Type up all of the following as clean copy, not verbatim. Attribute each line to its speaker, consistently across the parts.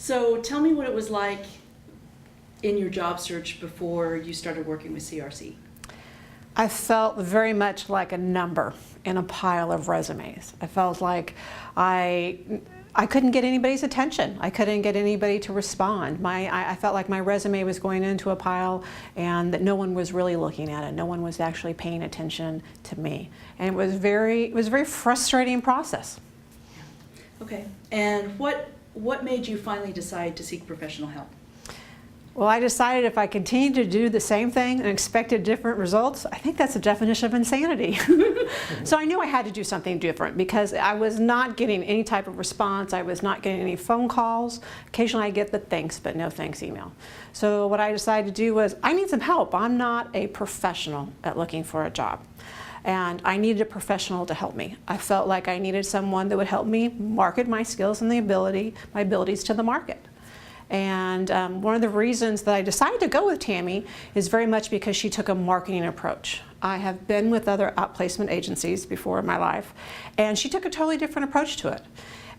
Speaker 1: So tell me what it was like in your job search before you started working with CRC.
Speaker 2: I felt very much like a number in a pile of resumes. I felt like I couldn't get anybody's attention. I couldn't get anybody to respond. I felt like my resume was going into a pile and that no one was really looking at it. No one was actually paying attention to me. And it was a very frustrating process.
Speaker 1: Okay, and what made you finally decide to seek professional help?
Speaker 2: Well, I decided if I continued to do the same thing and expected different results, I think that's the definition of insanity. So I knew I had to do something different because I was not getting any type of response. I was not getting any phone calls. Occasionally I get the thanks, but no thanks email. So what I decided to do was, I need some help. I'm not a professional at looking for a job. And I needed a professional to help me. I felt like I needed someone that would help me market my skills and my abilities to the market. And one of the reasons that I decided to go with Tammy is very much because she took a marketing approach. I have been with other outplacement agencies before in my life, and she took a totally different approach to it.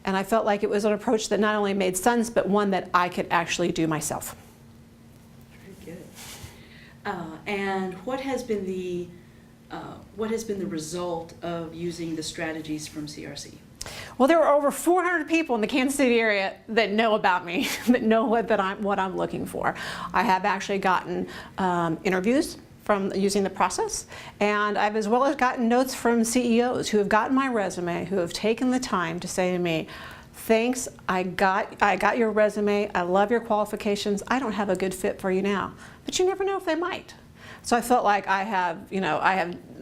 Speaker 2: And I felt like it was an approach that not only made sense, but one that I could actually do myself.
Speaker 1: Very good. And what has been the result of using the strategies from CRC?
Speaker 2: Well, there were over 400 people in the Kansas City area that know about me, that know what I'm looking for. I have actually gotten interviews from using the process, and I've as well as gotten notes from CEOs who have gotten my resume, who have taken the time to say to me, thanks, I got your resume, I love your qualifications, I don't have a good fit for you now. But you never know if they might. So I felt like I have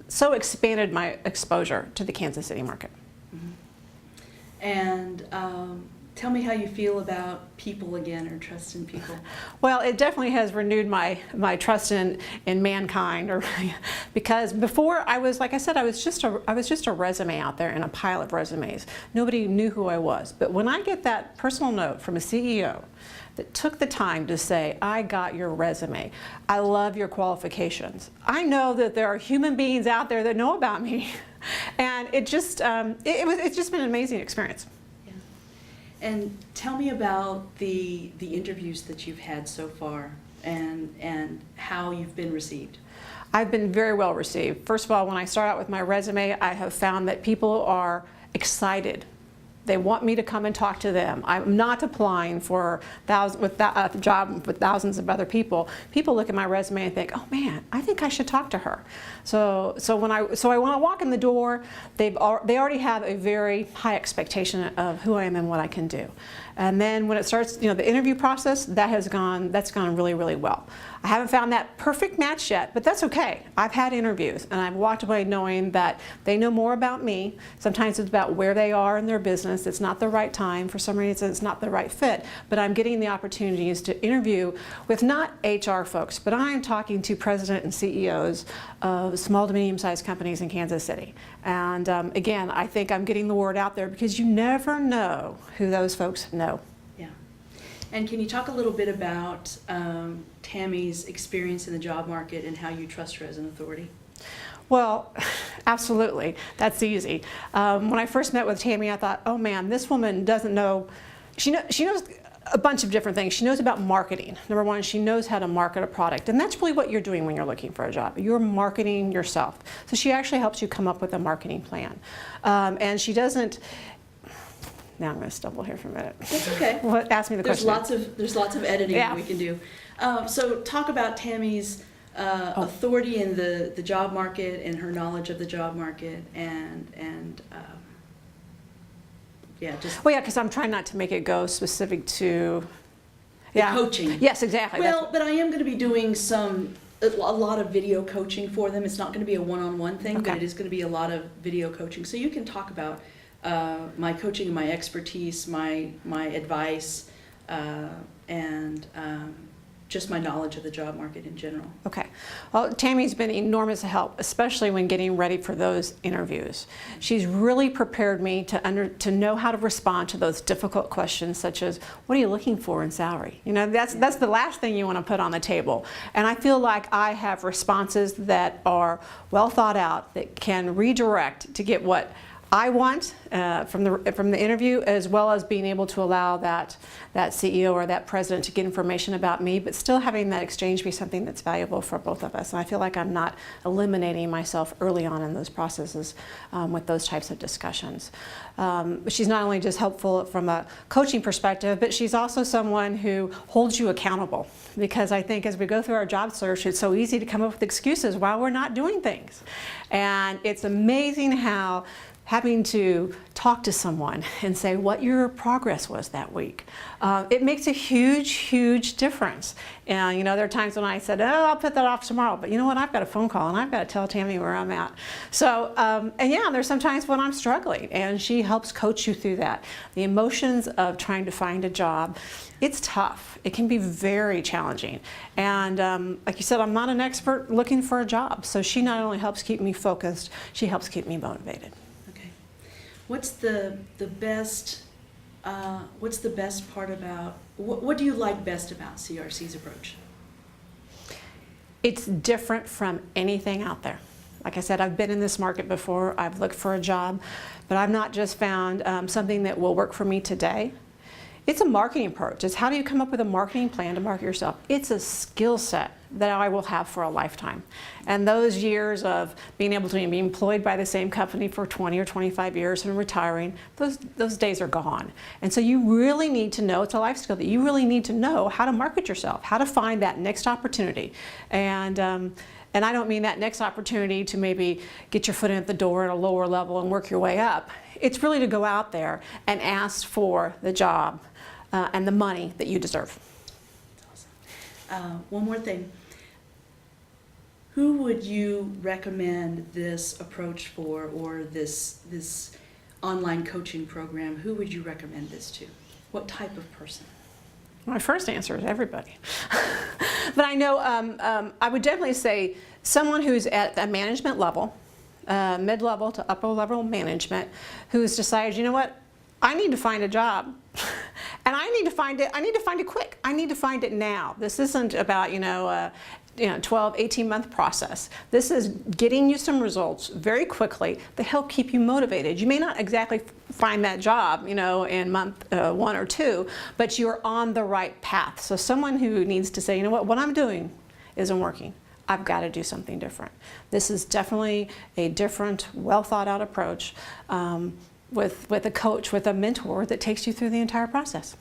Speaker 2: so expanded my exposure to the Kansas City market.
Speaker 1: And tell me how you feel about people again, or trust in people.
Speaker 2: Well, it definitely has renewed my trust in mankind, because before I was, like I said, I was just a resume out there in a pile of resumes. Nobody knew who I was. But when I get that personal note from a CEO that took the time to say, I got your resume, I love your qualifications, I know that there are human beings out there that know about me. And it's just been an amazing experience.
Speaker 1: Yeah. And tell me about the interviews that you've had so far and how you've been received.
Speaker 2: I've been very well received. First of all, when I start out with my resume, I have found that people are excited. They want me to come and talk to them. I'm not applying for a job with thousands of other people. People look at my resume and think, oh man, I think I should talk to her. So when I walk in the door, they already have a very high expectation of who I am and what I can do. And then when it starts, the interview process, that's gone really, really well. I haven't found that perfect match yet, but that's okay. I've had interviews, and I've walked away knowing that they know more about me. Sometimes it's about where they are in their business. It's not the right time. For some reason, it's not the right fit. But I'm getting the opportunities to interview with not HR folks, but I'm talking to president and CEOs of small to medium-sized companies in Kansas City. And again, I think I'm getting the word out there because you never know who those folks know.
Speaker 1: Yeah. And can you talk a little bit about Tammy's experience in the job market and how you trust her as an authority?
Speaker 2: Well, absolutely. That's easy. When I first met with Tammy, I thought, oh man, this woman doesn't know, she knows a bunch of different things. She knows about marketing. Number one, she knows how to market a product. And that's really what you're doing when you're looking for a job. You're marketing yourself. So she actually helps you come up with a marketing plan. And she doesn't, now I'm going to stumble here for a minute.
Speaker 1: That's okay.
Speaker 2: Well, ask me the question.
Speaker 1: There's lots of editing
Speaker 2: Yeah.
Speaker 1: we can do. So talk about Tammy's authority in the job market and her knowledge of the job market and yeah, just...
Speaker 2: Well, yeah, because I'm trying not to make it go specific to...
Speaker 1: coaching.
Speaker 2: Yes, exactly.
Speaker 1: Well, but I am going to be doing a lot of video coaching for them. It's not going to be a one-on-one thing,
Speaker 2: Okay.
Speaker 1: but it is going to be a lot of video coaching. So you can talk about my coaching and my expertise, my advice, and just my knowledge of the job market in general.
Speaker 2: Okay. Well, Tammy's been enormous help, especially when getting ready for those interviews. She's really prepared me to know how to respond to those difficult questions, such as, what are you looking for in salary? That's the last thing you want to put on the table. And I feel like I have responses that are well thought out, that can redirect to get what I want from the interview, as well as being able to allow that CEO or that president to get information about me, but still having that exchange be something that's valuable for both of us. And I feel like I'm not eliminating myself early on in those processes with those types of discussions. She's not only just helpful from a coaching perspective, but she's also someone who holds you accountable. Because I think as we go through our job search, it's so easy to come up with excuses while we're not doing things. And it's amazing how having to talk to someone and say what your progress was that week, it makes a huge, huge difference. And you know, there are times when I said, oh, I'll put that off tomorrow, but you know what, I've got a phone call and I've got to tell Tammy where I'm at. So, and yeah, there's sometimes when I'm struggling, and she helps coach you through that. The emotions of trying to find a job, it's tough. It can be very challenging. And like you said, I'm not an expert looking for a job, so she not only helps keep me focused, she helps keep me motivated.
Speaker 1: What's the best part about, what do you like best about CRC's approach?
Speaker 2: It's different from anything out there. Like I said, I've been in this market before, I've looked for a job, but I've not just found something that will work for me today. It's a marketing approach. It's how do you come up with a marketing plan to market yourself? It's a skill set that I will have for a lifetime. And those years of being able to be employed by the same company for 20 or 25 years and retiring, those days are gone. And so you really need to know, it's a life skill that you really need to know how to market yourself, how to find that next opportunity. And I don't mean that next opportunity to maybe get your foot in at the door at a lower level and work your way up. It's really to go out there and ask for the job and the money that you deserve.
Speaker 1: That's awesome. One more thing. Who would you recommend this approach for, or this online coaching program? Who would you recommend this to? What type of person?
Speaker 2: My first answer is everybody. But I know I would definitely say someone who's at a management level, mid-level to upper level management, who's decided, you know what, I need to find a job. And I need to find it quick. I need to find it now. This isn't about, 12, 18-month process. This is getting you some results very quickly that help keep you motivated. You may not exactly find that job, in month 1 or 2, but you're on the right path. So someone who needs to say, you know what I'm doing isn't working. I've got to do something different. This is definitely a different, well thought out approach with a coach, with a mentor that takes you through the entire process.